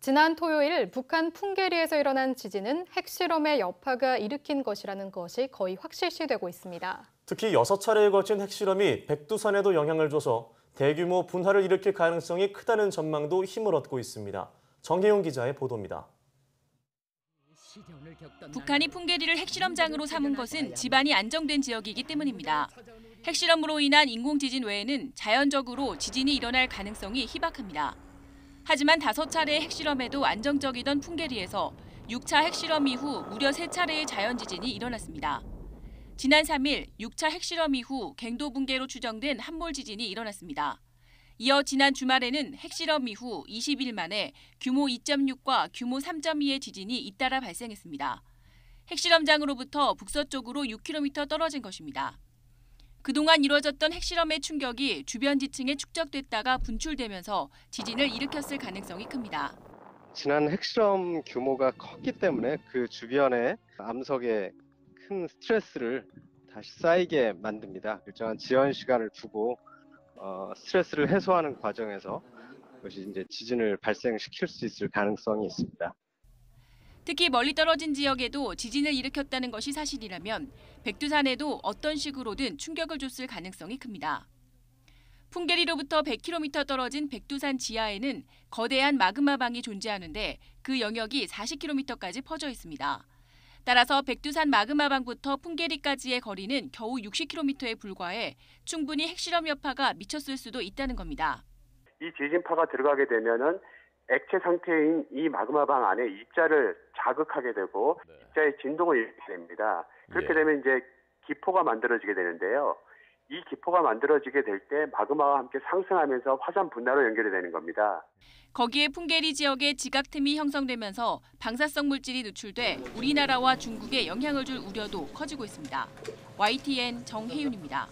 지난 토요일 북한 풍계리에서 일어난 지진은 핵실험의 여파가 일으킨 것이라는 것이 거의 확실시되고 있습니다. 특히 6차례에 걸친 핵실험이 백두산에도 영향을 줘서 대규모 분화를 일으킬 가능성이 크다는 전망도 힘을 얻고 있습니다. 정혜용 기자의 보도입니다. 북한이 풍계리를 핵실험장으로 삼은 것은 지반이 안정된 지역이기 때문입니다. 핵실험으로 인한 인공지진 외에는 자연적으로 지진이 일어날 가능성이 희박합니다. 하지만 5차례의 핵실험에도 안정적이던 풍계리에서 6차 핵실험 이후 무려 3차례의 자연지진이 일어났습니다. 지난 3일 6차 핵실험 이후 갱도 붕괴로 추정된 함몰 지진이 일어났습니다. 이어 지난 주말에는 핵실험 이후 20일 만에 규모 2.6과 규모 3.2의 지진이 잇따라 발생했습니다. 핵실험장으로부터 북서쪽으로 6km 떨어진 것입니다. 그동안 이뤄졌던 핵실험의 충격이 주변 지층에 축적됐다가 분출되면서 지진을 일으켰을 가능성이 큽니다. 지난 핵실험 규모가 컸기 때문에 그 주변의 암석에 큰 스트레스를 다시 쌓이게 만듭니다. 일정한 지연 시간을 두고 스트레스를 해소하는 과정에서 그것이 이제 지진을 발생시킬 수 있을 가능성이 있습니다. 특히 멀리 떨어진 지역에도 지진을 일으켰다는 것이 사실이라면 백두산에도 어떤 식으로든 충격을 줬을 가능성이 큽니다. 풍계리로부터 100km 떨어진 백두산 지하에는 거대한 마그마방이 존재하는데 그 영역이 40km까지 퍼져 있습니다. 따라서 백두산 마그마방부터 풍계리까지의 거리는 겨우 60km에 불과해 충분히 핵실험 여파가 미쳤을 수도 있다는 겁니다. 이 지진파가 들어가게 되면은 액체 상태인 이 마그마방 안에 입자를 자극하게 되고 입자의 진동을 일으키게 됩니다. 그렇게 되면 이제 기포가 만들어지게 되는데요. 이 기포가 만들어지게 될 때 마그마와 함께 상승하면서 화산 분화로 연결이 되는 겁니다. 거기에 풍계리 지역에 지각틈이 형성되면서 방사성 물질이 누출돼 우리나라와 중국에 영향을 줄 우려도 커지고 있습니다. YTN 정혜윤입니다.